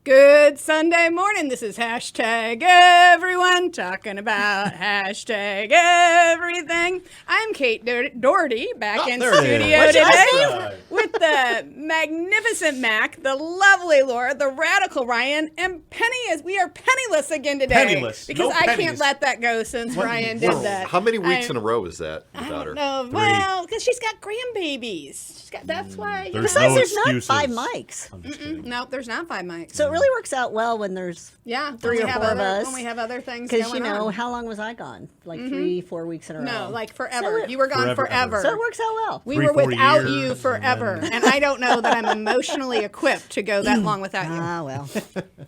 Good Sunday morning. This is hashtag everyone talking about hashtag everything. I'm Kate Doherty back in studio today with the magnificent Mac, the lovely Laura, the radical Ryan, and Penny. We are penniless again today. Penniless. Because No I pennies. can't let that go since Ryan did that. How many weeks in a row is that without her? No, well, because she's got grandbabies. That's why. Besides, there's not excuses. 5 mics. No, there's not 5 mics. So it really works out well when there's Yeah, 3 when or we 4 have of us. When we have other things Because, going on. how long was I gone? Like 3-4 weeks in a row. No, like forever. So You were gone forever. So it works out well. We 3, were 4 without years, you forever. and And I don't know that I'm emotionally equipped to go that long without you. Ah, well.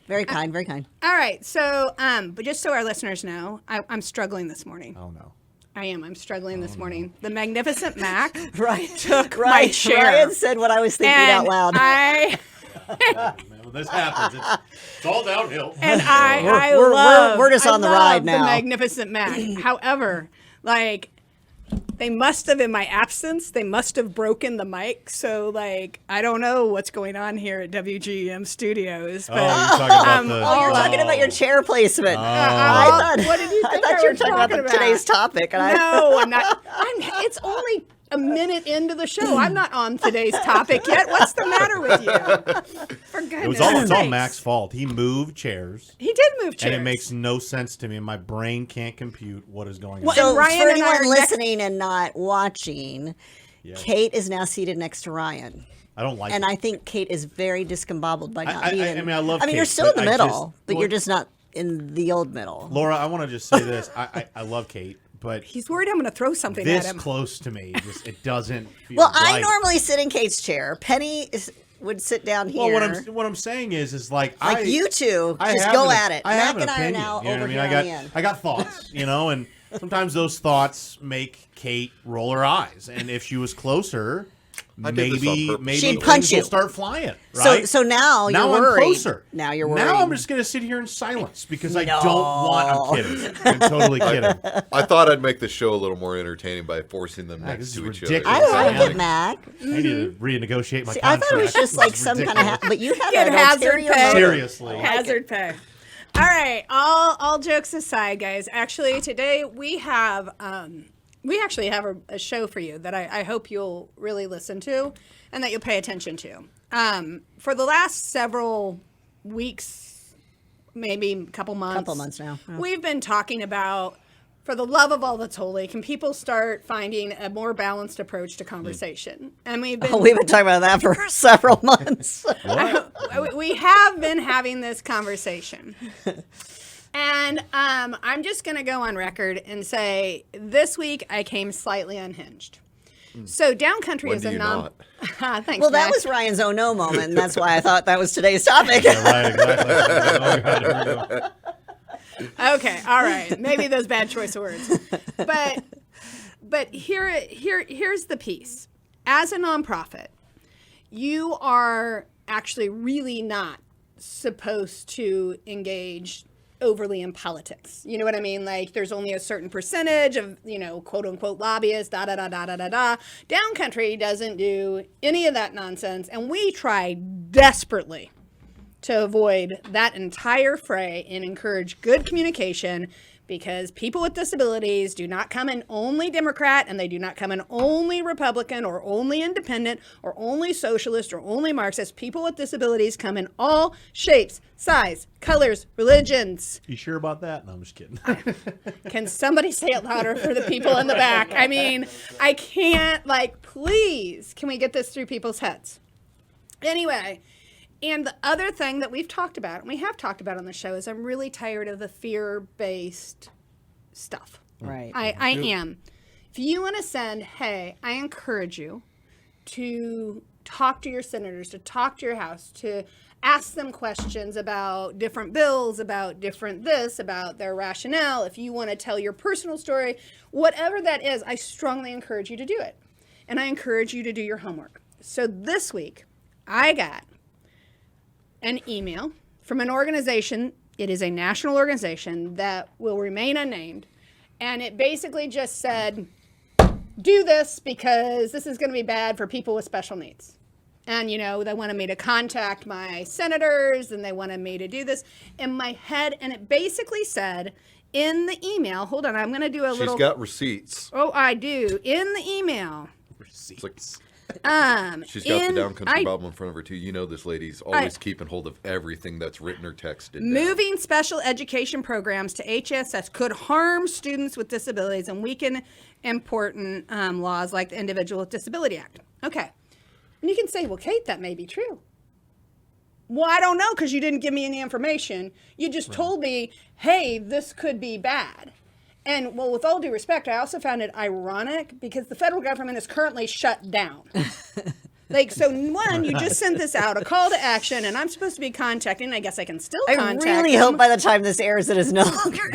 Very kind, very kind. All right. So, but just so our listeners know, I'm struggling this morning. Oh, no. I am. I'm struggling this morning. The magnificent Mac Right. took my chair. Ryan said what I was thinking and out loud. When this happens, it's all downhill. And I We're- love. we're just I on the love ride now. The magnificent Mac. However, like, they must have, in my absence, they must have broken the mic. So, like, I don't know what's going on here at WGM Studios. But You're talking about You're talking about your chair placement. what did you I think thought I you were was talking about talking today's topic. And No, I'm not. It's only a minute into the show. I'm not on today's topic yet. What's the matter with you? For goodness It's all sakes. Mac's fault. He moved chairs, He did move chairs. and it makes no sense to me. My brain can't compute what is going on. Well, So and Ryan for and I are anyone next- listening and not watching, Kate is now seated next to Ryan. I don't like And it. I think Kate is very discombobbled by not being. I mean, I love I mean, you're Kate, still in but the I middle, just- but well- you're just not in the old middle. Laura, I want to just say this. I love Kate, but He's worried I'm going to throw something this at him. close to me, just it doesn't feel Well, right. I normally sit in Kate's chair. Penny would sit down here. Well, what I'm saying is like you two I just have go an- at it. I have Mac an and I are opinion, now you know over what I mean? here on the end. I got thoughts, and sometimes those thoughts make Kate roll her eyes. And if she was closer, I did this on purpose. maybe She'd things punch you. will start flying. Right? So now you're now worried. I'm closer. Now you're worried. Now I'm just gonna sit here in silence because I No. don't want. I'm kidding. I'm totally kidding. I thought I'd make the show a little more entertaining by forcing them this next is to each ridiculous. other. I like Yeah. it, Mac. I need to renegotiate my See, I contract. thought it was just like This is some kind of, ridiculous. but you had Get an hazard ulterior pay. motive. Seriously. Hazard pay. All right. All jokes aside, guys. Actually, today we actually have a show for you that I hope you'll really listen to and that you'll pay attention to. For the last several weeks, maybe a couple months now. Yeah. we've been talking about, for the love of all that's holy, can people start finding a more balanced approach to conversation? And we've been We've been talking about that for several months. we have been having this conversation. And I'm just going to go on record and say this week I came slightly unhinged. So Downcountry When is do a you non. not? Thanks. Well, that Mac. was Ryan's oh no moment, and that's why I thought that was today's topic. Yeah, right, exactly. Oh, God, here we go. Okay, all right. Maybe those bad choice of words. But here's the piece. As a nonprofit, you are actually really not supposed to engage overly in politics. You know what I mean? Like, there's only a certain percentage of, quote unquote lobbyists, da da da da da da da. Downcountry doesn't do any of that nonsense, and we try desperately to avoid that entire fray and encourage good communication, because people with disabilities do not come in only Democrat, and they do not come in only Republican or only independent or only socialist or only Marxist. People with disabilities come in all shapes, size, colors, religions. You sure about that? No, I'm just kidding. Can somebody say it louder for the people in the back? I mean, I can't, please, can we get this through people's heads? Anyway, and the other thing that we've talked about, and we have talked about on the show, is I'm really tired of the fear-based stuff. Right. I am. If you want to send, hey, I encourage you to talk to your senators, to talk to your House, to ask them questions about different bills, about different this, about their rationale. If you want to tell your personal story, whatever that is, I strongly encourage you to do it. And I encourage you to do your homework. So this week, I got an email from an organization. It is a national organization that will remain unnamed. And it basically just said, do this because this is going to be bad for people with special needs. And, they wanted me to contact my senators and they wanted me to do this in my head. And it basically said in the email, hold on, I'm going to do a little. She's got receipts. Oh, I do. In the email. It's like, she's got in- the Down Country I- Bible in front of her, too. You know this lady's always keeping hold of everything that's written or texted down. Moving special education programs to HSS could harm students with disabilities and weaken important laws like the Individual with Disability Act. Okay. And you can say, well, Kate, that may be true. Well, I don't know because you didn't give me any information. You just told me, hey, this could be bad. And, well, with all due respect, I also found it ironic because the federal government is currently shut down. So one, you just sent this out, a call to action, and I'm supposed to be contacting. I guess I can still I contact really them. hope by the time this airs, it is no longer.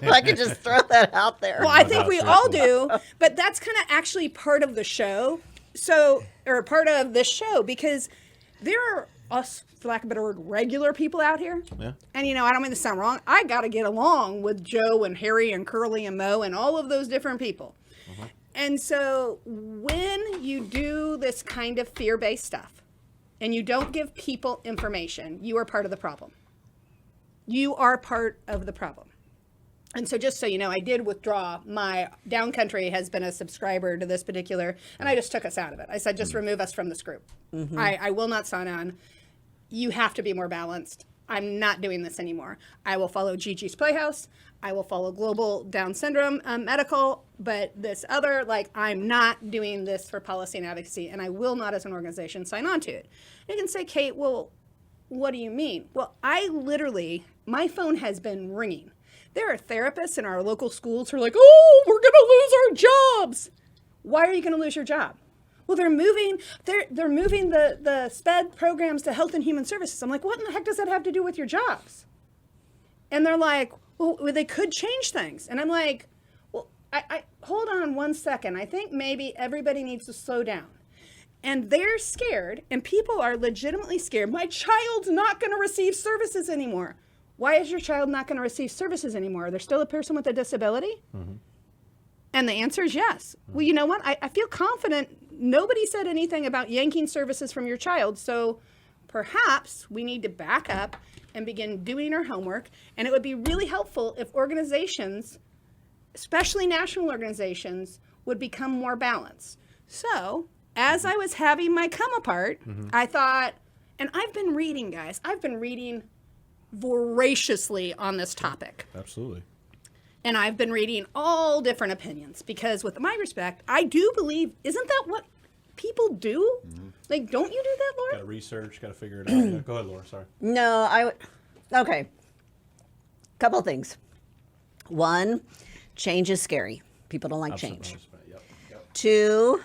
I could just throw that out there. Well, I think we all do, but that's kind of actually part of the show. Or part of this show, because there are us, for lack of a better word, regular people out here. Yeah. And, I don't mean to sound wrong. I got to get along with Joe and Harry and Curly and Mo and all of those different people. And so when you do this kind of fear-based stuff and you don't give people information, you are part of the problem. You are part of the problem. And so just so you know, I did withdraw. My Downcountry has been a subscriber to this particular, and I just took us out of it. I said, just remove us from this group. I will not sign on. You have to be more balanced. I'm not doing this anymore. I will follow Gigi's Playhouse. I will follow Global Down Syndrome Medical, but this other, I'm not doing this for policy and advocacy, and I will not as an organization sign on to it. You can say, Kate, well, what do you mean? Well, my phone has been ringing. There are therapists in our local schools who are like, oh, we're going to lose our jobs. Why are you going to lose your job? Well, they're moving the SPED programs to Health and Human Services. I'm like, what in the heck does that have to do with your jobs? And they're like, well, they could change things. And I'm like, well, I hold on one second. I think maybe everybody needs to slow down. And they're scared, and people are legitimately scared. My child's not going to receive services anymore. Why is your child not going to receive services anymore? They're still a person with a disability? Mm-hmm. And the answer is yes. Well, you know what? I feel confident. Nobody said anything about yanking services from your child. So perhaps we need to back up and begin doing our homework. And it would be really helpful if organizations, especially national organizations, would become more balanced. So as I was having my come apart, I thought, and I've been reading, guys. I've been reading voraciously on this topic. Absolutely. And I've been reading all different opinions because with my respect, I do believe, isn't that what people do? Mm-hmm. Don't you do that, Laura? Got to research, got to figure it out. Yeah. Go ahead, Laura, sorry. No, okay. Couple of things. One, change is scary. People don't like change. Yep. Two,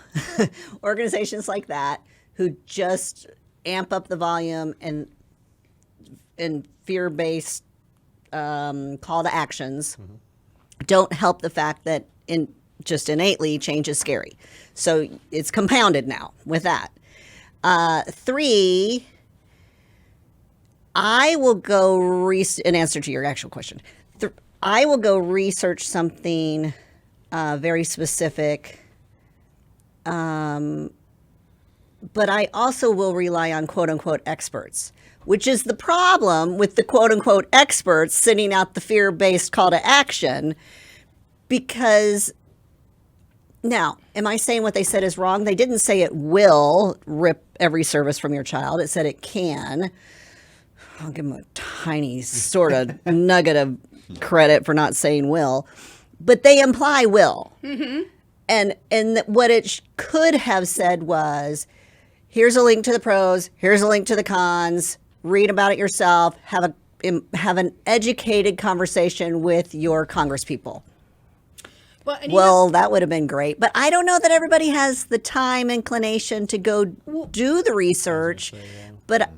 organizations like that who just amp up the volume and fear-based call to actions don't help the fact that just innately change is scary. So it's compounded now with that. Three, I will go in answer to your actual question. I will go research something very specific, but I also will rely on quote unquote experts, which is the problem with the quote unquote experts sending out the fear-based call to action. Because now, am I saying what they said is wrong? They didn't say it will rip every service from your child. It said it can. I'll give them a tiny sort of nugget of credit for not saying will, but they imply will. Mm-hmm. And what it could have said was, here's a link to the pros, here's a link to the cons, read about it yourself, have an educated conversation with your congresspeople. Well, that would have been great. But I don't know that everybody has the time, inclination to go do the research. But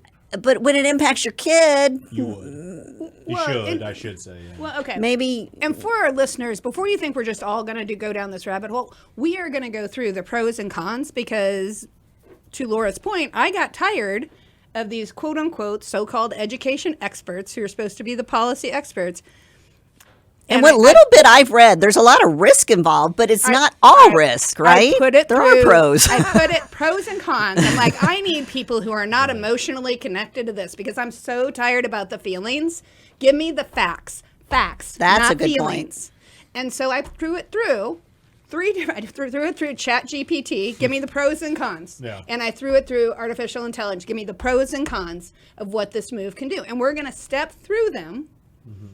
when it impacts your kid, you would. I should say. Yeah. Well, okay. Maybe. And for our listeners, before you think we're just all going to go down this rabbit hole, we are going to go through the pros and cons because, to Laura's point, I got tired of these quote-unquote so-called education experts who are supposed to be the policy experts And what little bit I've read, there's a lot of risk involved, but it's not all risk, right? I put it there through, are pros. I put it pros and cons. I'm like, I need people who are not emotionally connected to this because I'm so tired about the feelings. Give me the facts. Facts. That's not a good feelings. Point. And so I threw it through. I threw it through ChatGPT. Give me the pros and cons. Yeah. And I threw it through artificial intelligence. Give me the pros and cons of what this move can do. And we're going to step through them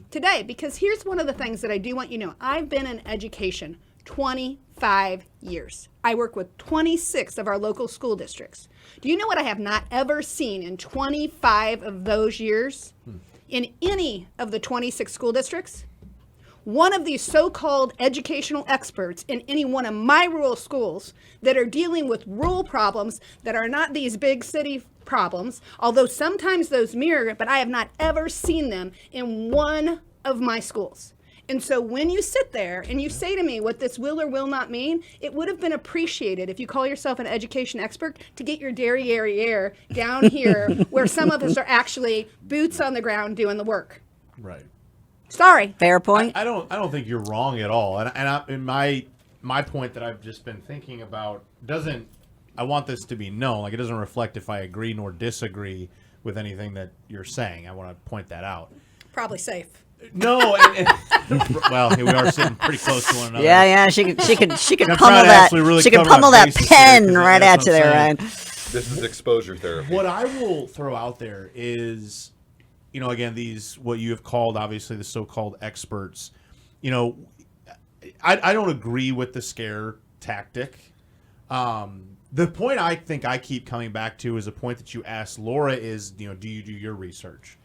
today, because here's one of the things that I do want you to know. I've been in education 25 years. I work with 26 of our local school districts. Do you know what I have not ever seen in 25 of those years in any of the 26 school districts? One of these so-called educational experts in any one of my rural schools that are dealing with rural problems that are not these big city problems, although sometimes those mirror, but I have not ever seen them in one of my schools. And so when you sit there and you say to me what this will or will not mean, it would have been appreciated if you call yourself an education expert to get your derriere down here where some of us are actually boots on the ground doing the work. Right. Sorry. Fair point. I don't think you're wrong at all. And my point that I've just been thinking about doesn't. I want this to be known. Like, it doesn't reflect if I agree nor disagree with anything that you're saying. I want to point that out. Probably safe. No, well, here we are sitting pretty close to one another. Yeah, she could I'm pummel trying to that. actually really She could cover pummel my that bases here, pen 'cause right that's at you what I'm there, saying. Ryan. This is exposure therapy. What I will throw out there is, again, these, what you have called, obviously, the so-called experts. I don't agree with the scare tactic. The point I think I keep coming back to is a point that you asked Laura is, do you do your research?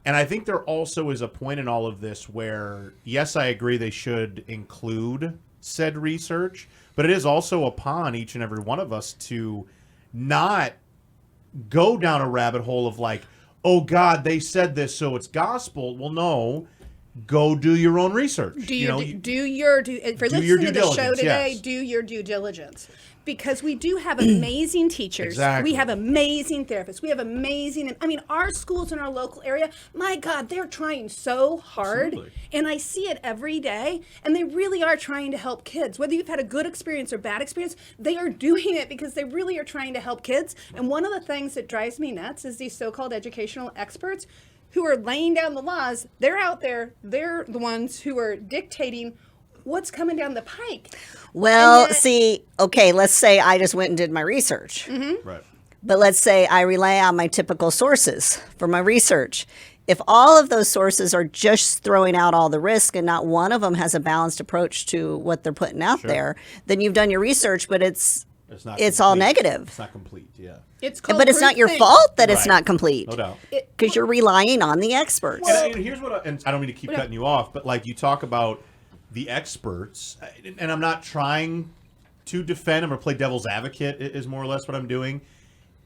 And I think there also is a point in all of this where, yes, I agree they should include said research, but it is also upon each and every one of us to not go down a rabbit hole of like, oh God, they said this, so it's gospel. Well, no, go do your own research. For listening to the show today, yes. do your due diligence. Because we do have amazing teachers. Exactly. We have amazing therapists. We have our schools in our local area, my God, they're trying so hard. Absolutely. And I see it every day. And they really are trying to help kids. Whether you've had a good experience or bad experience, they are doing it because they really are trying to help kids. And one of the things that drives me nuts is these so-called educational experts who are laying down the laws. They're out there. They're the ones who are dictating what's coming down the pike. Well, okay, let's say I just went and did my research. Mm-hmm. Right. But let's say I rely on my typical sources for my research. If all of those sources are just throwing out all the risk and not one of them has a balanced approach to what they're putting out there, then you've done your research, but it's all negative. It's not complete, yeah. But it's not your fault that it's Right. not complete. No doubt. Because you're relying on the experts. And here's what, and I don't mean to keep cutting you off, but like you talk about the experts, and I'm not trying to defend them or play devil's advocate is more or less what I'm doing.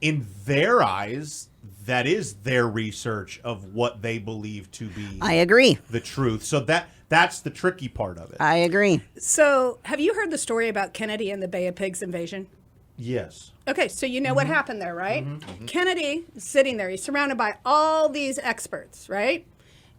In their eyes, that is their research of what they believe to be I agree. the truth. So that's the tricky part of it. I agree. So, have you heard the story about Kennedy and the Bay of Pigs invasion? Yes. Okay, so you know what happened there, right? Kennedy is sitting there. He's surrounded by all these experts, right?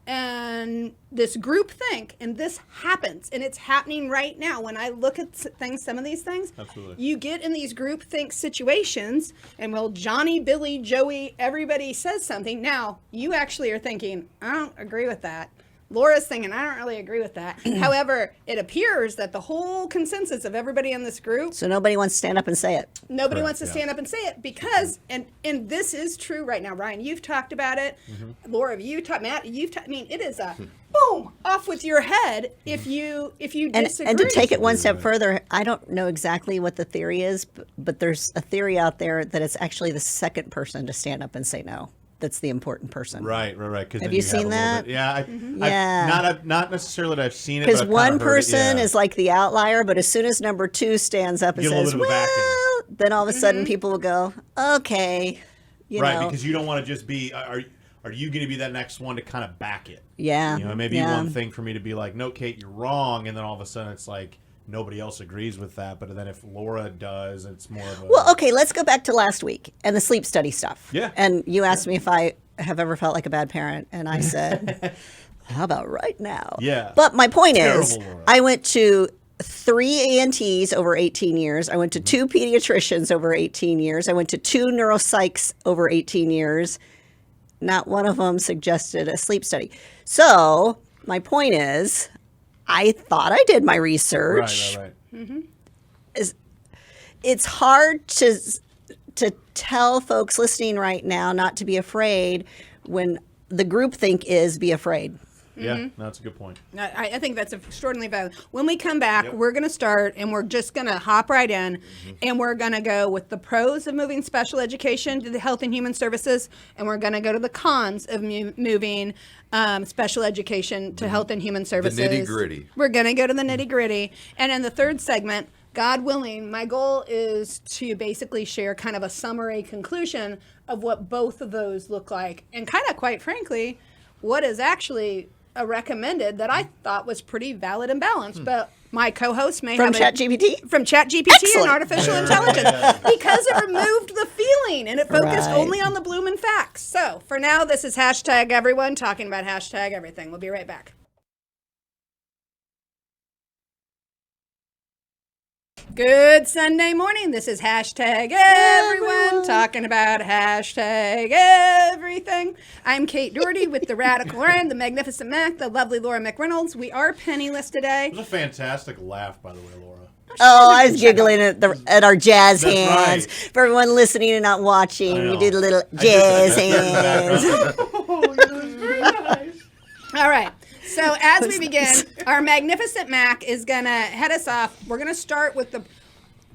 And this group think, and this happens, and it's happening right now. When I look at some of these things, Absolutely. you get in these group think situations, and well, Johnny, Billy, Joey, everybody says something. Now, you actually are thinking, I don't agree with that. Laura's thinking, I don't really agree with that. However, it appears that the whole consensus of everybody in this group, So nobody wants to stand up and say it. nobody Correct, wants to yeah. stand up and say it because, and this is true right now. Ryan, you've talked about it. Laura, you've talked. Matt, you've talked. I mean, it is a boom off with your head if you disagree. And to take it one step further, I don't know exactly what the theory is, but there's a theory out there that it's actually the second person to stand up and say no. That's the important person. Right. Have you seen that? Yeah. Yeah. Not necessarily that I've seen it. Because but I've kinda one heard it, person yeah. is like the outlier, but as soon as number two stands up and Get a little says, bit of a backing. well, then all of a sudden people will go, okay, you right, know. because you don't want to just be. Are you going to be that next one to kind of back it? Yeah. You know, maybe yeah. one thing for me to be like, no, Kate, you're wrong, and then all of a sudden it's like nobody else agrees with that. But then if Laura does, it's more of a. Well, okay, let's go back to last week and the sleep study stuff. Yeah. And you asked me if I have ever felt like a bad parent, and I said, how about right now? Yeah. But my point is, Terrible, Laura. I went to 3 ANTs over 18 years. I went to 2 pediatricians over 18 years. I went to 2 neuropsychs over 18 years. Not one of them suggested a sleep study. So my point is, I thought I did my research. Right. It's hard to tell folks listening right now not to be afraid when the groupthink is be afraid. Yeah, no, that's a good point. I think that's extraordinarily valid. When we come back, we're going to start and we're just going to hop right in and we're going to go with the pros of moving special education to the Health and Human Services, and we're going to go to the cons of moving special education to Health and Human Services. nitty-gritty. We're going to go to the nitty gritty. And in the third segment, God willing, my goal is to basically share kind of a summary conclusion of what both of those look like, and kind of, quite frankly, what is actually recommended that I thought was pretty valid and balanced. But my co-host may From have ChatGPT? from ChatGPT Excellent. and artificial intelligence because it removed the feeling and it focused Right. only on the bloom and facts. So for now, this is hashtag everyone talking about hashtag everything. We'll be right back. Good Sunday morning. This is hashtag everyone talking about hashtag everything. I'm Kate Doherty with the Radical Ryan, the Magnificent Mac, the lovely Laura McReynolds. We are penniless today. It was a fantastic laugh, by the way, Laura. Oh, I was giggling at our jazz That's hands. right. For everyone listening and not watching, I we know. did a little I did jazz that. hands. Oh, that was very nice. All right. So as we begin, our magnificent Mac is going to head us off. We're going to start with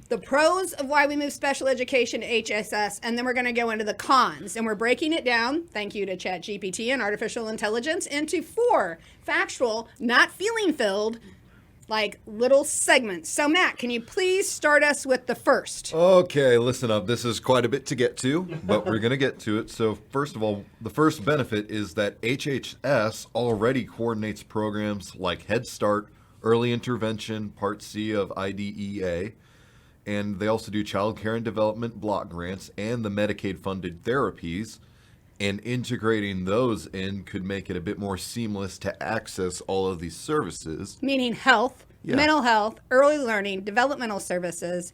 the pros of why we move special education to HSS, and then we're going to go into the cons. And we're breaking it down, thank you to ChatGPT and artificial intelligence, into 4 factual, not feeling-filled, like little segments. So Mac, can you please start us with the first? Okay, listen up. This is quite a bit to get to, but we're going to get to it. So, first of all, the first benefit is that HHS already coordinates programs like Head Start, Early Intervention, Part C of IDEA, and they also do Child Care and Development block grants and the Medicaid-funded therapies. And integrating those in could make it a bit more seamless to access all of these services. Meaning health, Yeah. mental health, early learning, developmental services,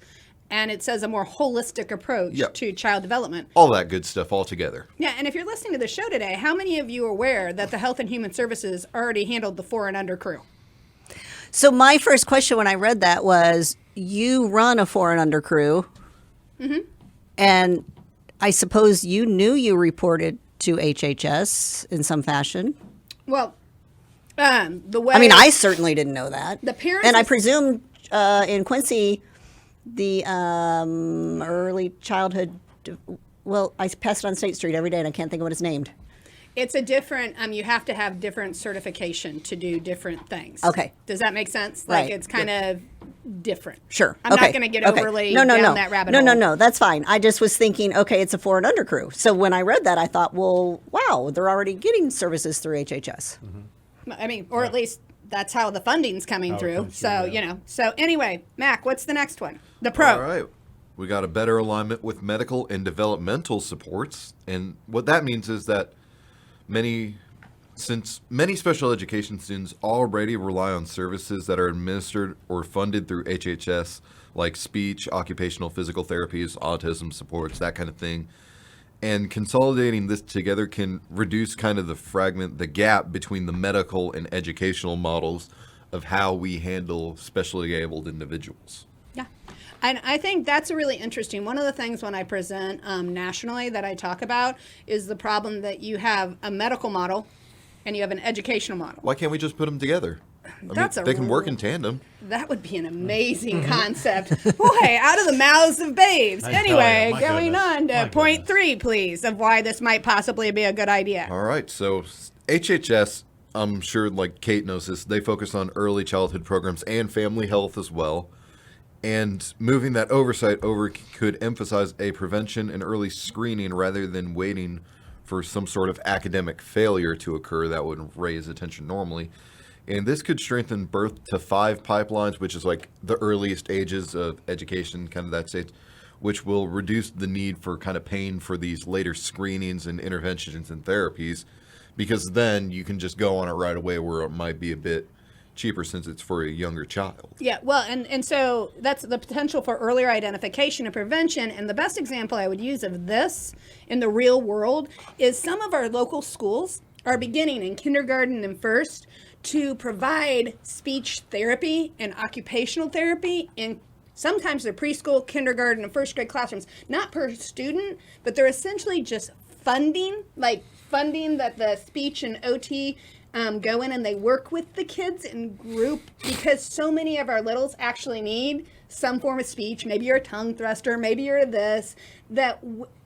and it says a more holistic approach Yep. to child development. All that good stuff all together. Yeah, and if you're listening to the show today, how many of you are aware that the Health and Human Services already handled the 4 and under crew? So my first question when I read that was, you run a 4 and under crew, and I suppose you knew you reported to HHS in some fashion. Well, the way I mean, I certainly didn't know that. The parents and I is- presume in Quincy, the early childhood. Well, I pass it on State Street every day, and I can't think of what it's named. it's a different. You have to have different certification to do different things. Okay. Does that make sense? Like Right. it's kind of different. Sure. I'm not going to get overly down that rabbit hole. No. That's fine. I just was thinking, okay, it's a 4 and under crew. So when I read that, I thought, well, wow, they're already getting services through HHS. I mean, or at least that's how the funding's coming How it through. comes through, So, yeah. So anyway, Mac, what's the next one? The pro. All right. We got a better alignment with medical and developmental supports. And what that means is that since many special education students already rely on services that are administered or funded through HHS, like speech, occupational physical therapies, autism supports, that kind of thing. And consolidating this together can reduce kind of the gap between the medical and educational models of how we handle specially abled individuals. Yeah. And I think that's a really interesting. One of the things when I present nationally that I talk about is the problem that you have a medical model and you have an educational model. Why can't we just put them together? That's a they can work in tandem. That would be an amazing concept. Boy, out of the mouths of babes. I tell Anyway, ya, my going goodness, on to my point goodness. 3, please, of why this might possibly be a good idea. All right, so HHS, I'm sure like Kate knows this, they focus on early childhood programs and family health as well. And moving that oversight over could emphasize a prevention and early screening rather than waiting for some sort of academic failure to occur that would raise attention normally. And this could strengthen birth to 5 pipelines, which is like the earliest ages of education, kind of that stage, which will reduce the need for kind of paying for these later screenings and interventions and therapies, because then you can just go on it right away where it might be a bit cheaper since it's for a younger child. Yeah, well, and so that's the potential for earlier identification and prevention. And the best example I would use of this in the real world is some of our local schools are beginning in kindergarten and first to provide speech therapy and occupational therapy in sometimes they're preschool, kindergarten, and first grade classrooms, not per student, but they're essentially just funding that the speech and OT go in and they work with the kids in group because so many of our littles actually need some form of speech. Maybe you're a tongue thruster, maybe you're this, that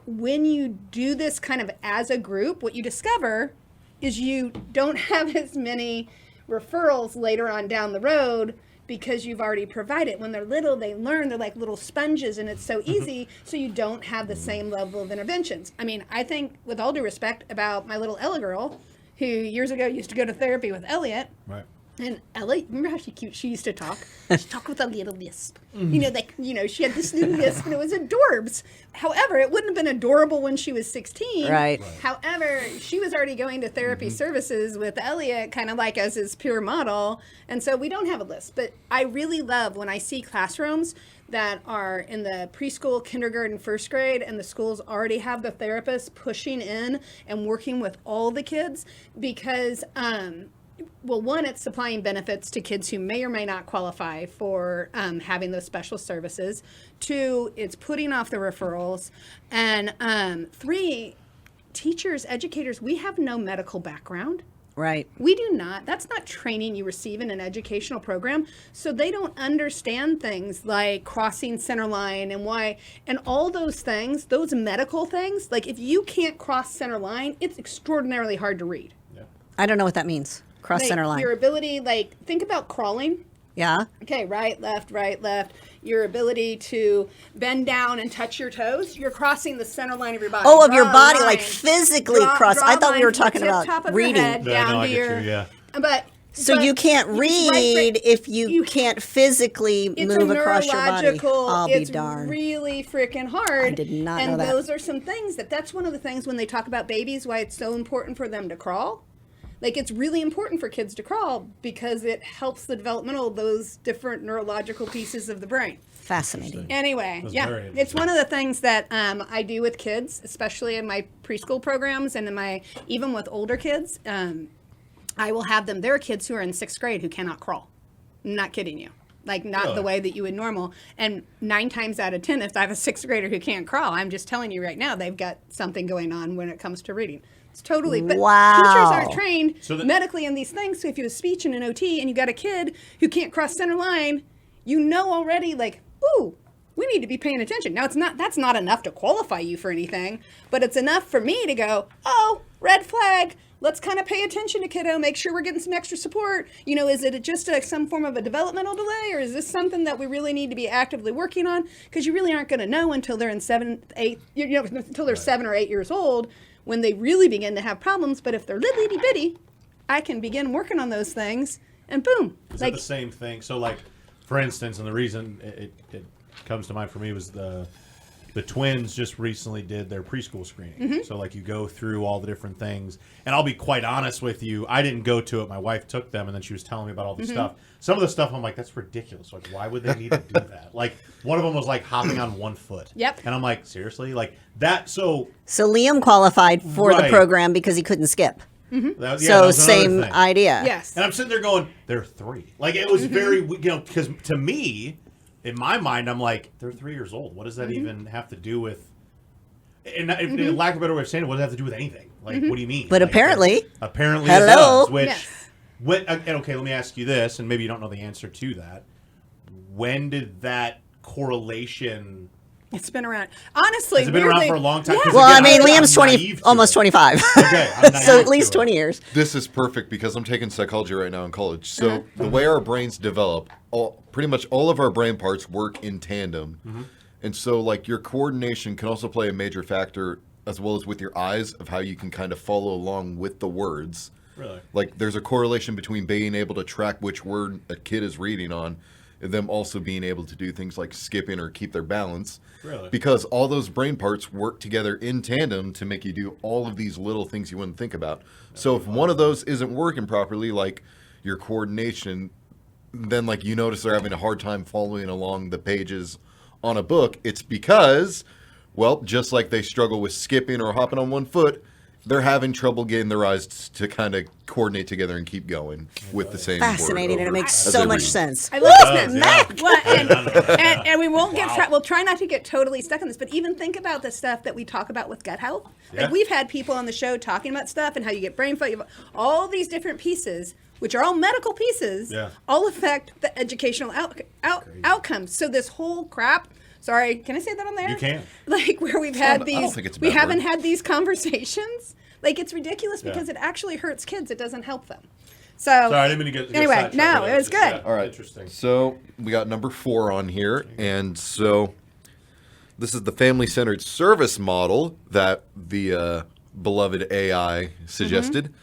when you do this kind of as a group, what you discover is you don't have as many referrals later on down the road because you've already provided. When they're little, they learn, they're like little sponges and it's so easy, so you don't have the same level of interventions. I mean, I think with all due respect about my little Ella girl, who years ago used to go to therapy with Elliot. Right. And Ella, remember how cute she used to talk? She talked with a little lisp. She had this little lisp and it was adorbs. However, it wouldn't have been adorable when she was 16. Right. However, she was already going to therapy services with Elliot, kind of like as his peer model. And so we don't have a lisp. But I really love when I see classrooms that are in the preschool, kindergarten, first grade, and the schools already have the therapists pushing in and working with all the kids because, well, one, it's supplying benefits to kids who may or may not qualify for having those special services. Two, it's putting off the referrals. And three, teachers, educators, we have no medical background. Right. We do not. That's not training you receive in an educational program. So they don't understand things like crossing center line and why, and all those things, those medical things. Like if you can't cross center line, it's extraordinarily hard to read. I don't know what that means. Cross center line. Your ability, think about crawling. Yeah. Okay, right, left. Your ability to bend down and touch your toes. You're crossing the center line of your body. Oh, of your Draw a body, line. like physically cross. Draw I a thought we line were from the talking tip top about of your reading. head down I to get your, you, yeah. But So you can't right, read but if you can't physically it's move a across your body. neurological. I'll be It's darned. really freaking hard. I did not and know that. those are some things that's one of the things when they talk about babies, why it's so important for them to crawl. Like it's really important for kids to crawl because it helps the developmental of those different neurological pieces of the brain. Fascinating. Anyway, That's yeah, very it's interesting. one of the things that I do with kids, especially in my preschool programs and even with older kids. I will have them. There are kids who are in 6th grade who cannot crawl. I'm not kidding you. Like not the Really? way that you would normal. And 9 times out of 10, if I have a 6th grader who can't crawl, I'm just telling you right now, they've got something going on when it comes to reading. It's totally. But Wow. teachers aren't trained So medically in these things. So if you have speech and an OT and you got a kid who can't cross center line, you know already like, ooh, we need to be paying attention. Now that's not enough to qualify you for anything, but it's enough for me to go, oh, red flag. Let's kind of pay attention to kiddo, make sure we're getting some extra support. Is it just some form of a developmental delay, or is this something that we really need to be actively working on? Because you really aren't going to know until they're in 7, 8, until they're 7 or 8 years old when they really begin to have problems. But if they're little itty bitty, I can begin working on those things, and boom. Is that the same thing? So, for instance, and the reason it comes to mind for me was the twins just recently did their preschool screening. Mm-hmm. So, you go through all the different things. And I'll be quite honest with you, I didn't go to it. My wife took them, and then she was telling me about all Mm-hmm. the stuff. Some of the stuff, I'm like, that's ridiculous. Like, why would they need to do that? One of them was, hopping on one foot. Yep. And I'm like, seriously? That, so... So Liam qualified for the Right. program because he couldn't skip. That, yeah, that So was another same thing. idea. Yes. And I'm sitting there going, they're 3. It was very, because to me, in my mind, I'm like, they're 3 years old. What does that even have to do with, and if lack of a better way of saying it, what does it have to do with anything? What do you mean? But apparently- Apparently Hello? it does, which, Yes. and okay, let me ask you this, and maybe you don't know the answer to that. When did that correlation... It's been around. Honestly, Has it been around weirdly- for a long time? 'Cause Yes. Well, again, I mean, I'm Liam's 20, naive to almost it. 25. Okay, I'm So naive at least to it. 20 years. This is perfect because I'm taking psychology right now in college. So the way our brains develop, pretty much all of our brain parts work in tandem. And so your coordination can also play a major factor as well as with your eyes of how you can kind of follow along with the words. Really? There's a correlation between being able to track which word a kid is reading on and them also being able to do things like skipping or keep their balance. Really? Because all those brain parts work together in tandem to make you do all of these little things you wouldn't think about. So if one of those isn't working properly, like your coordination, then like you notice they're having a hard time following along the pages on a book, it's because, well, just like they struggle with skipping or hopping on one foot, they're having trouble getting their eyes to kind of coordinate together and keep going with the same Fascinating, word and it over makes as so they much read. sense. I love this. yeah. Well, and we won't we'll try not to get totally stuck on this, but even think about the stuff that we talk about with gut health. Yeah. Like we've had people on the show talking about stuff and how you get brain fog, all these different pieces, which are all medical pieces, Yeah. all affect the educational outcomes. So this whole crap. Sorry, can I say that on there? You can. Like where we've I had don't these, think it's a we bad haven't word. had these conversations. Like it's ridiculous Yeah. because it actually hurts kids. It doesn't help them. So Sorry, I didn't mean to get Anyway, sidetracked no, with it was that. good. Yeah, All right. Interesting. So we got number 4 on here, and so this is the family-centered service model that the beloved AI suggested,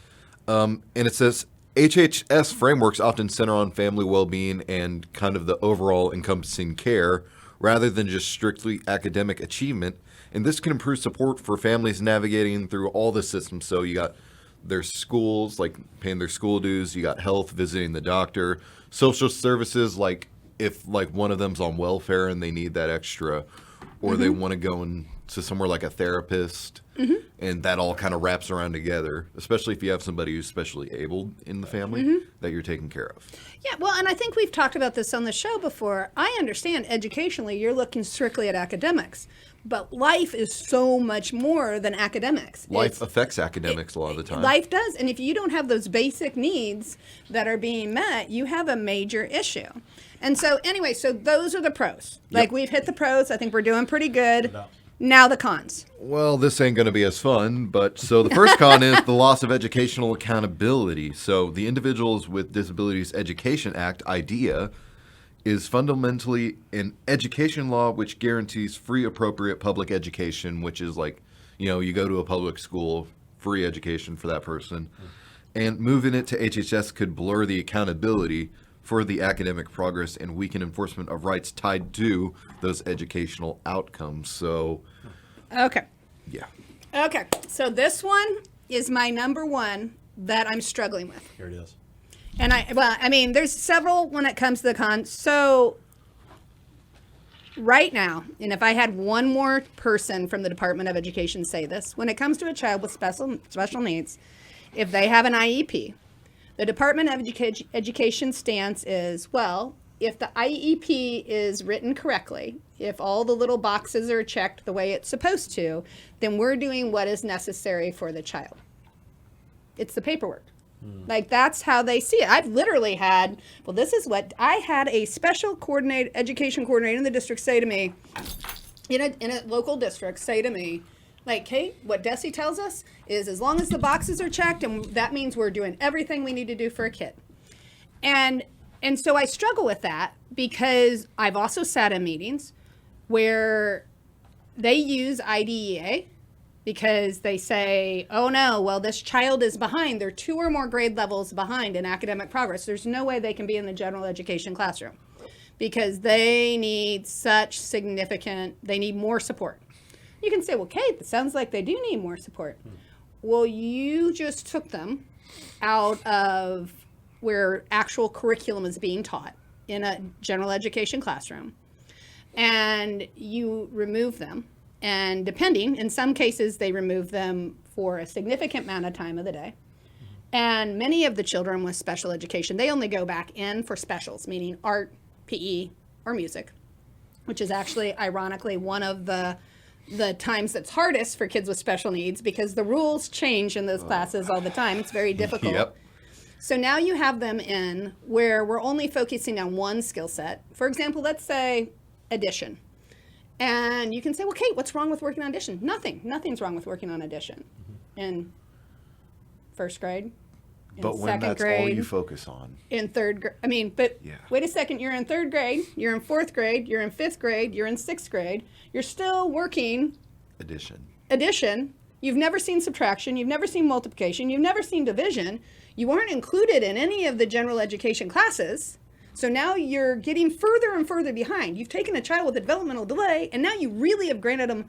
and it says HHS frameworks often center on family well-being and kind of the overall encompassing care, rather than just strictly academic achievement. And this can improve support for families navigating through all the systems. So you got their schools, like paying their school dues. You got health, visiting the doctor, social services, like if like one of them's on welfare and they need that extra, or they want to go into somewhere like a therapist, and that all kind of wraps around together, especially if you have somebody who's specially abled in the family that you're taking care of. Yeah, well, and I think we've talked about this on the show before. I understand educationally you're looking strictly at academics, but life is so much more than academics. Life It's- affects academics a lot of the time. Life does. And if you don't have those basic needs that are being met, you have a major issue. And so, anyway, so those are the pros. Like, we've hit the pros. I think we're doing pretty good. Now the cons. Well, this ain't going to be as fun, but so the first con is the loss of educational accountability. So the Individuals with Disabilities Education Act, IDEA, is fundamentally an education law which guarantees free, appropriate public education, which is like, you know, you go to a public school, free education for that person. And moving it to HHS could blur the accountability for the academic progress and weaken enforcement of rights tied to those educational outcomes. So, Okay. yeah. Okay. So this one is my number one that I'm struggling with. Here it is. And I mean, there's several when it comes to the cons. So right now, and if I had one more person from the Department of Education say this, when it comes to a child with special needs, if they have an IEP, the Department of Education stance is, well, if the IEP is written correctly, if all the little boxes are checked the way it's supposed to, then we're doing what is necessary for the child. It's the paperwork. Like, that's how they see it. I've literally had, well, this is what, I had a special education coordinator in the district say to me, in a local district, say to me, like, Kate, what Desi tells us is as long as the boxes are checked, and that means we're doing everything we need to do for a kid. And so I struggle with that because I've also sat in meetings where they use IDEA because they say, oh no, well, this child is behind. They're 2 or more grade levels behind in academic progress. There's no way they can be in the general education classroom because they need they need more support. You can say, well, Kate, it sounds like they do need more support. Well, you just took them out of where actual curriculum is being taught in a general education classroom, and you remove them. And depending, in some cases, they remove them for a significant amount of time of the day. And many of the children with special education, they only go back in for specials, meaning art, PE, or music, which is actually, ironically, one of the times that's hardest for kids with special needs because the rules change in those classes all the time. It's very difficult. Yep. So now you have them in where we're only focusing on one skill set. For example, let's say addition. And you can say, well, Kate, what's wrong with working on addition? Nothing's wrong with working on addition in first grade, in But when second that's all grade, you focus on. in third grade. I mean, but Yeah. wait a second, you're in third grade, you're in fourth grade, you're in fifth grade, you're in sixth grade. You're still working addition. You've never seen subtraction. You've never seen multiplication. You've never seen division. You aren't included in any of the general education classes. So now you're getting further and further behind. You've taken a child with a developmental delay, and now you really have granted them,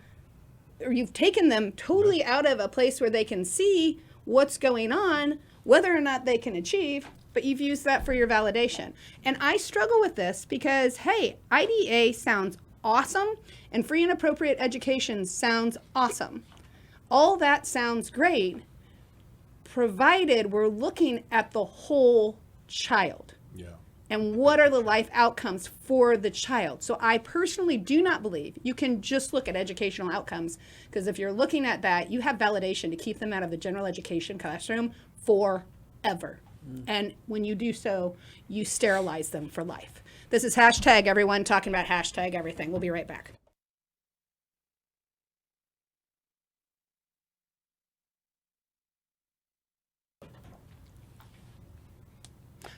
or you've taken them totally out of a place where they can see what's going on, whether or not they can achieve, but you've used that for your validation. And I struggle with this because, hey, IDA sounds awesome, and free and appropriate education sounds awesome. All that sounds great, provided we're looking at the whole child. Yeah. And what are the life outcomes for the child? So I personally do not believe you can just look at educational outcomes, because if you're looking at that, you have validation to keep them out of the general education classroom forever. And when you do so, you sterilize them for life. This is hashtag everyone talking about hashtag everything. We'll be right back.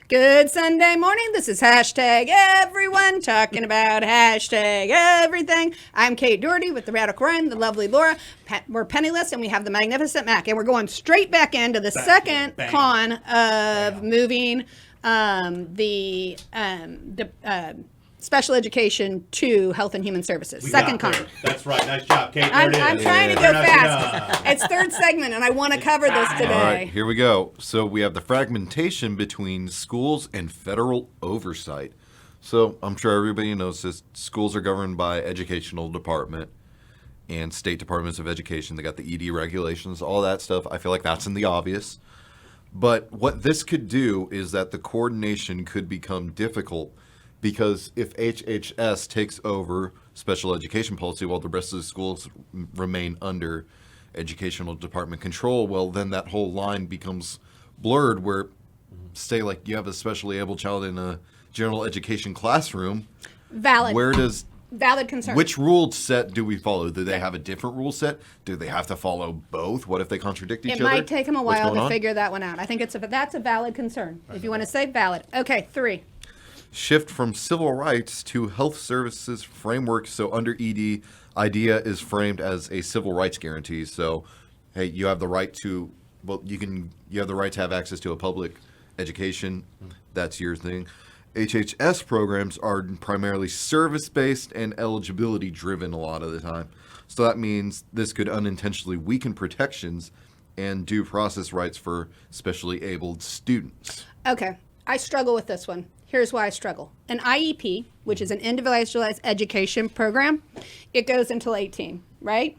Good Sunday morning. This is hashtag everyone talking about hashtag everything. I'm Kate Doherty with the Radical Ryan, the lovely Laura. We're penniless, and we have the magnificent Mac, and we're going straight back into the second con of moving the special education to Health and Human Services. Second con. That's right. Nice job, Kate. I'm trying to go fast. It's third segment, and I want to cover this today. All right, here we go. So we have the fragmentation between schools and federal oversight. So I'm sure everybody knows this. Schools are governed by educational department and state departments of education. They got the ED regulations, all that stuff. I feel like that's in the obvious. But what this could do is that the coordination could become difficult, because if HHS takes over special education policy while the rest of the schools remain under educational department control, well, then that whole line becomes blurred where, say, like you have a specially able child in a general education classroom. Valid. Where does... Valid concern. Which rule set do we follow? Do they have a different rule set? Do they have to follow both? What if they contradict each It other? might take them a What's while going to on? figure that one out. I think that's a valid concern. If you want to say valid. Okay, 3. Shift from civil rights to health services framework. So under ED, IDEA is framed as a civil rights guarantee. So, hey, you have the right to, you have the right to have access to a public education. That's your thing. HHS programs are primarily service-based and eligibility-driven a lot of the time. So that means this could unintentionally weaken protections and due process rights for specially abled students. Okay, I struggle with this one. Here's why I struggle. An IEP, which is an individualized education program, it goes until 18, right?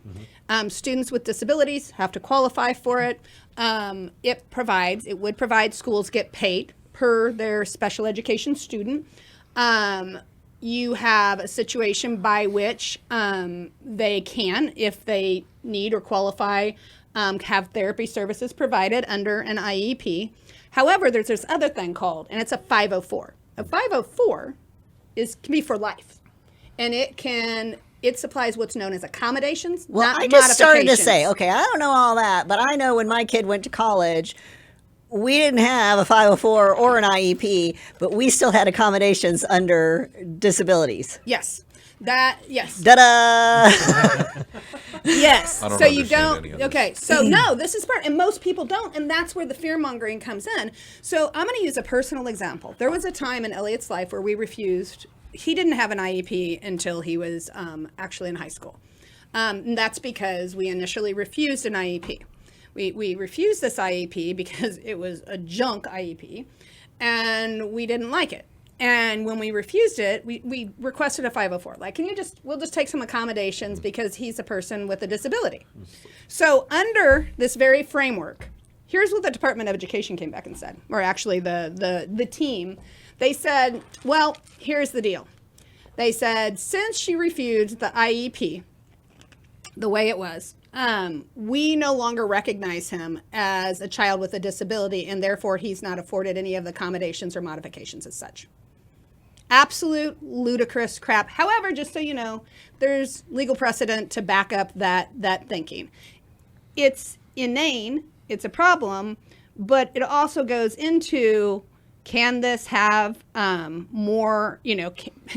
Students with disabilities have to qualify for it. It would provide schools get paid per their special education student. You have a situation by which they can, if they need or qualify, have therapy services provided under an IEP. However, there's this other thing called, and it's a 504. A 504 can be for life, and it supplies what's known as accommodations, Well, not I just started to modifications. say, okay, I don't know all that, but I know when my kid went to college, we didn't have a 504 or an IEP, but we still had accommodations under disabilities. Yes. Yes. Da-da! Yes. I don't So you understand don't. any of this. Okay. So no, this is part, and most people don't, and that's where the fear mongering comes in. So I'm going to use a personal example. There was a time in Elliot's life where we refused. He didn't have an IEP until he was actually in high school. And that's because we initially refused an IEP. We refused this IEP because it was a junk IEP, and we didn't like it. And when we refused it, we requested a 504. Like, we'll just take some accommodations because he's a person with a disability. So under this very framework, here's what the Department of Education came back and said, or actually the team. They said, well, here's the deal. They said, since she refused the IEP the way it was, we no longer recognize him as a child with a disability, and therefore he's not afforded any of the accommodations or modifications as such. Absolute ludicrous crap. However, just so you know, there's legal precedent to back up that thinking. It's inane, it's a problem, but it also goes into, can this have more,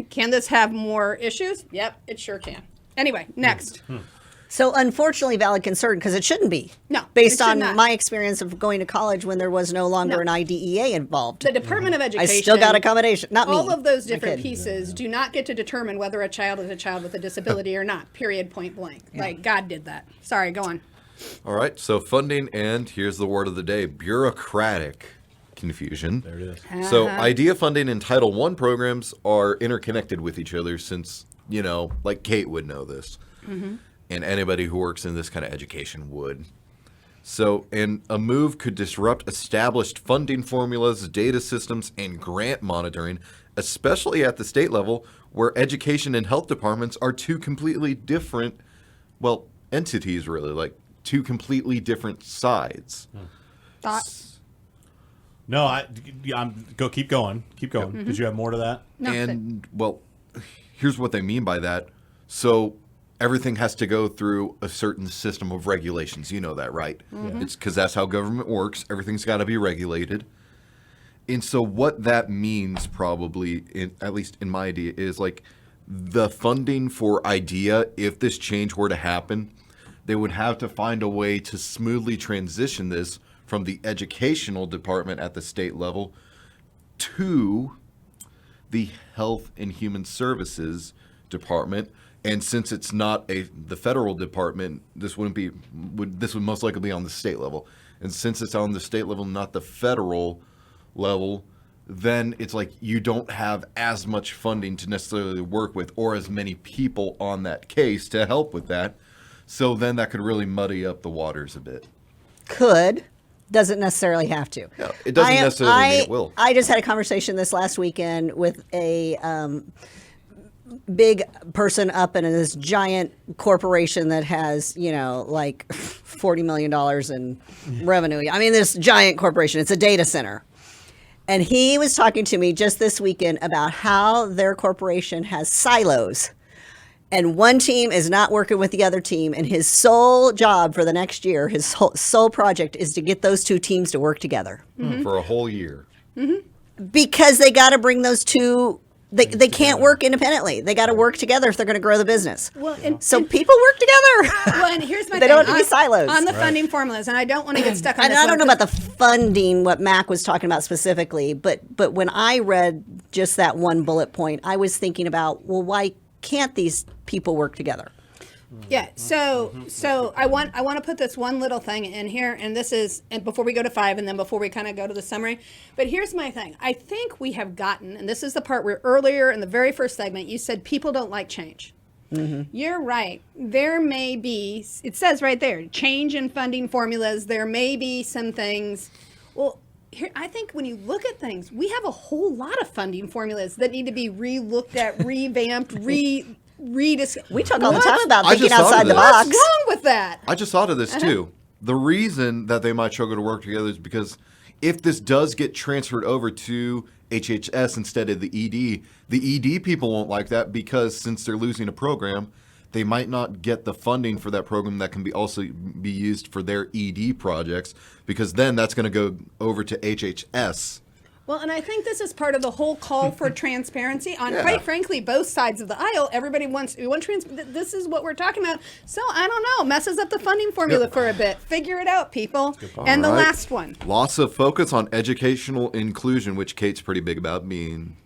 can this have more issues? Yep, it sure can. Anyway, next. So unfortunately, valid concern because it shouldn't be. No, based it should on not. my experience of going to college when there was no longer No. an IDEA involved. The Department of I Education. still got accommodation. Not me. All of those My different kid. pieces do not get to determine whether a child is a child with a disability or not. Period. Point blank. Like God did that. Sorry. Go on. All right, so funding, and here's the word of the day: bureaucratic confusion. There it is. So IDEA funding and Title I programs are interconnected with each other since, like Kate would know this. And anybody who works in this kind of education would. So, and a move could disrupt established funding formulas, data systems, and grant monitoring, especially at the state level where education and health departments are two completely different, entities really, like two completely different sides. Thoughts? No, keep going. Did you have more to that? No, And here's what they mean by that. So everything has to go through a certain system of regulations. You know that, right? It's because that's how government works. Everything's got to be regulated. And so what that means probably, at least in my idea, is like the funding for IDEA, if this change were to happen, they would have to find a way to smoothly transition this from the educational department at the state level to the Health and Human Services Department. And since it's not the federal department, this would most likely be on the state level. And since it's on the state level, not the federal level, then it's like you don't have as much funding to necessarily work with or as many people on that case to help with that. So then that could really muddy up the waters a bit. Could. Doesn't necessarily have to. No, it doesn't necessarily mean it will. I just had a conversation this last weekend with a big person up in this giant corporation that has, like $40 million in revenue. I mean, this giant corporation. It's a data center. And he was talking to me just this weekend about how their corporation has silos. And one team is not working with the other team. And his sole job for the next year, his sole project is to get those two teams to work together. For a whole year. Because they got to bring those two, they can't work independently. They got to work together if they're going to grow the business. Well, So people work together. Well, and here's my They thing. don't have to be silos. On the funding formulas, and I don't want to get stuck on And this I don't know one about the funding, what Mac was talking about specifically, but when I read just that one bullet point, I was thinking about, well, why can't these people work together? Yeah. So I want to put this one little thing in here, and this is, and before we go to 5, and then before we kind of go to the summary. But here's my thing. I think we have gotten, and this is the part where earlier in the very first segment you said people don't like change. You're right. There may be. It says right there, change in funding formulas. There may be some things. Well, here, I think when you look at things, we have a whole lot of funding formulas that need to be re-looked at, revamped, rediscussed. We talk all the time about I thinking just thought of outside the that. box. What's wrong with that? I just thought of this too. The reason that they might struggle to work together is because if this does get transferred over to HHS instead of the ED people won't like that because since they're losing a program, they might not get the funding for that program that can be also be used for their ED projects because then that's going to go over to HHS. Well, and I think this is part of the whole call for transparency on, Yeah. quite frankly, both sides of the aisle. Everybody wants this is what we're talking about. So I don't know, messes up the funding formula for a bit. Figure it out, people. And the All right. last one. Loss of focus on educational inclusion, which Kate's pretty big about,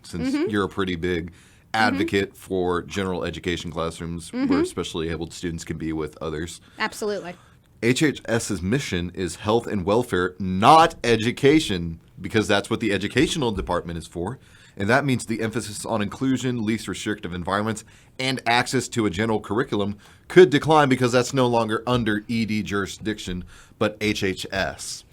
since you're a pretty big advocate for general education classrooms where especially abled students can be with others. Absolutely. HHS's mission is health and welfare, not education, because that's what the educational department is for. And that means the emphasis on inclusion, least restrictive environments, and access to a general curriculum could decline because that's no longer under ED jurisdiction, but HHS.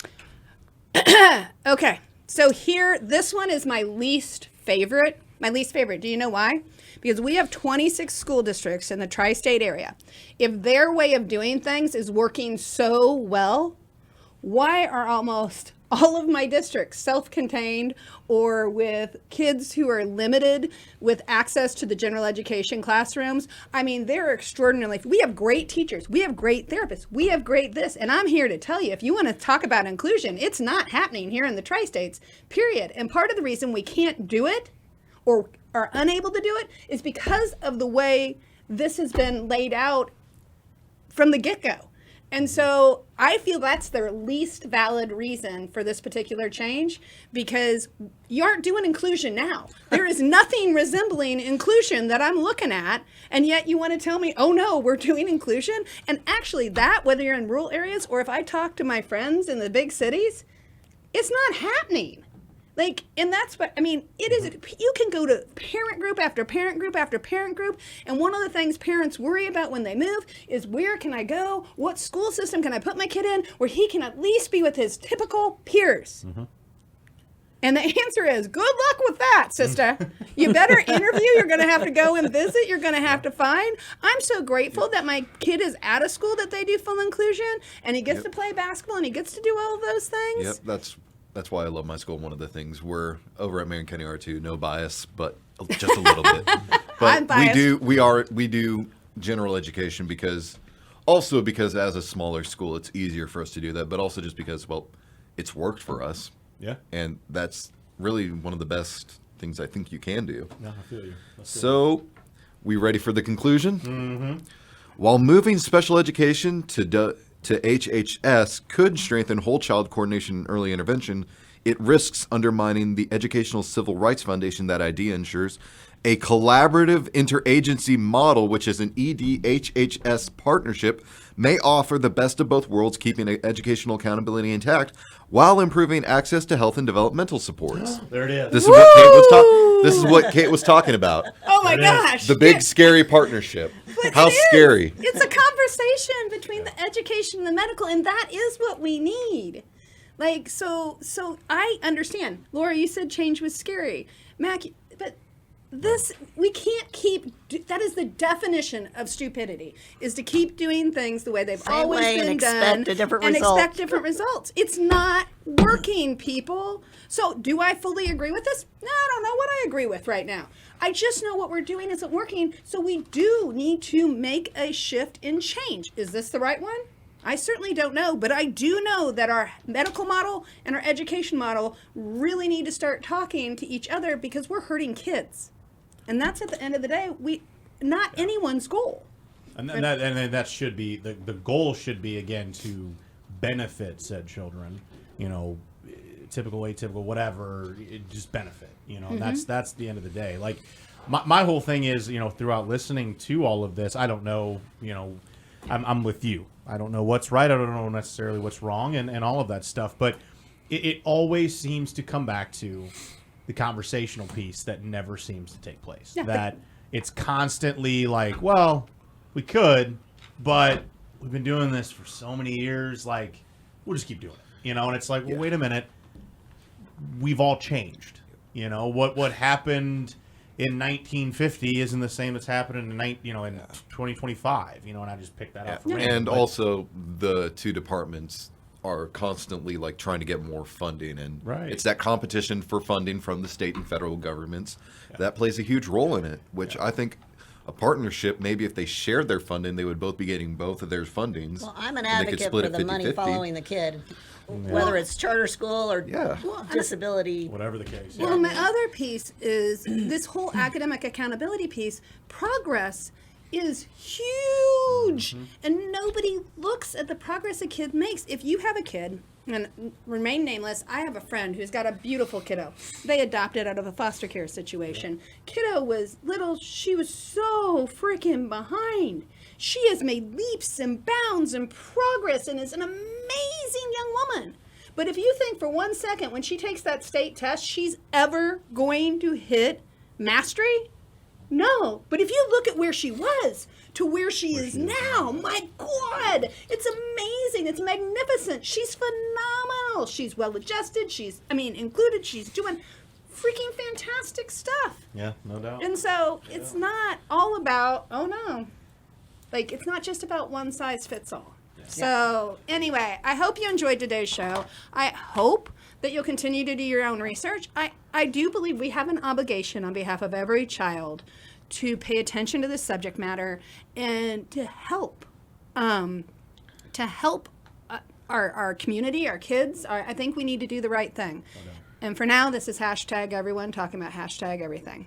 Okay. So here, this one is my least favorite. My least favorite. Do you know why? Because we have 26 school districts in the tri-state area. If their way of doing things is working so well, why are almost all of my districts self-contained or with kids who are limited with access to the general education classrooms? I mean, they're extraordinarily, we have great teachers, we have great therapists, we have great this, and I'm here to tell you, if you want to talk about inclusion, it's not happening here in the tri-states, period. And part of the reason we can't do it or are unable to do it is because of the way this has been laid out from the get-go. And so I feel that's their least valid reason for this particular change, because you aren't doing inclusion now. There is nothing resembling inclusion that I'm looking at, and yet you want to tell me, oh no, we're doing inclusion? And actually that, whether you're in rural areas or if I talk to my friends in the big cities, it's not happening. Like, and that's what, I mean, it is, you can go to parent group after parent group after parent group, and one of the things parents worry about when they move is, where can I go? What school system can I put my kid in where he can at least be with his typical peers? And the answer is, good luck with that, sister. You better interview. You're going to have to go and visit. You're going to have to find. I'm so grateful that my kid is at a school that they do full inclusion, and he gets to play basketball, and he gets to do all of those things. Yep, that's why I love my school. One of the things, we're over at Marion County R2, no bias, but just a little bit. But I'm biased. we do general education because as a smaller school, it's easier for us to do that, but also just because, well, it's worked for us. Yeah. And that's really one of the best things I think you can do. No, I feel you. So, we ready for the conclusion? Mm-hmm. While moving special education to HHS could strengthen whole child coordination and early intervention, it risks undermining the Educational Civil Rights Foundation that IDEA ensures. A collaborative interagency model, which is an ED-HHS partnership, may offer the best of both worlds, keeping educational accountability intact while improving access to health and developmental supports. There it is. This is what Kate was talking about. Oh my gosh. The big scary partnership. But How it is. scary. It's a conversation between the education and the medical, and that is what we need. Like, so I understand. Laura, you said change was scary. Mac, but this, we can't keep, that is the definition of stupidity, is to keep doing things the way they've Same always way been and done. expect a different and result. expect different results. It's not working, people. So do I fully agree with this? No, I don't know what I agree with right now. I just know what we're doing isn't working, so we do need to make a shift in change. Is this the right one? I certainly don't know, but I do know that our medical model and our education model really need to start talking to each other, because we're hurting kids. And that's, at the end of the day, not anyone's goal. And that should be, the goal should be, again, to benefit said children, typical, atypical, whatever, just benefit, and that's the end of the day. Like, my whole thing is, throughout listening to all of this, I don't know, I'm with you. I don't know what's right. I don't know necessarily what's wrong and all of that stuff. But it always seems to come back to the conversational piece that never seems to take place. Yeah, that it's constantly like, well, we could, but we've been doing this for so many years. Like, we'll just keep doing it, and it's like, well, wait a minute. We've all changed. What happened in 1950 isn't the same that's happening in 2025. And I just picked that out. From random, And but also, the two departments are constantly like trying to get more funding, and Right. it's that competition for funding from the state and federal governments that plays a huge role in it. Which I think a partnership, maybe if they shared their funding, they would both be getting both of their fundings. Well, I'm an and they could advocate split for it the money 50-50. following the kid, whether it's charter school or disability. whatever the case. Well, my other piece is this whole academic accountability piece. Progress is huge, and nobody looks at the progress a kid makes. If you have a kid, and remain nameless, I have a friend who's got a beautiful kiddo. They adopted out of a foster care situation. Kiddo was little. She was so freaking behind. She has made leaps and bounds and progress and is an amazing young woman. But if you think for 1 second when she takes that state test, she's ever going to hit mastery? No. But if you look at where she was to where she is now, my God, it's amazing. It's magnificent. She's phenomenal. She's well adjusted. She's included. She's doing freaking fantastic stuff. Yeah, no doubt. And so it's not all about, it's not just about one size fits all. So anyway, I hope you enjoyed today's show. I hope that you'll continue to do your own research. I do believe we have an obligation on behalf of every child to pay attention to this subject matter and to help our community, our kids. I think we need to do the right thing. And for now, this is #everyone talking about #everything.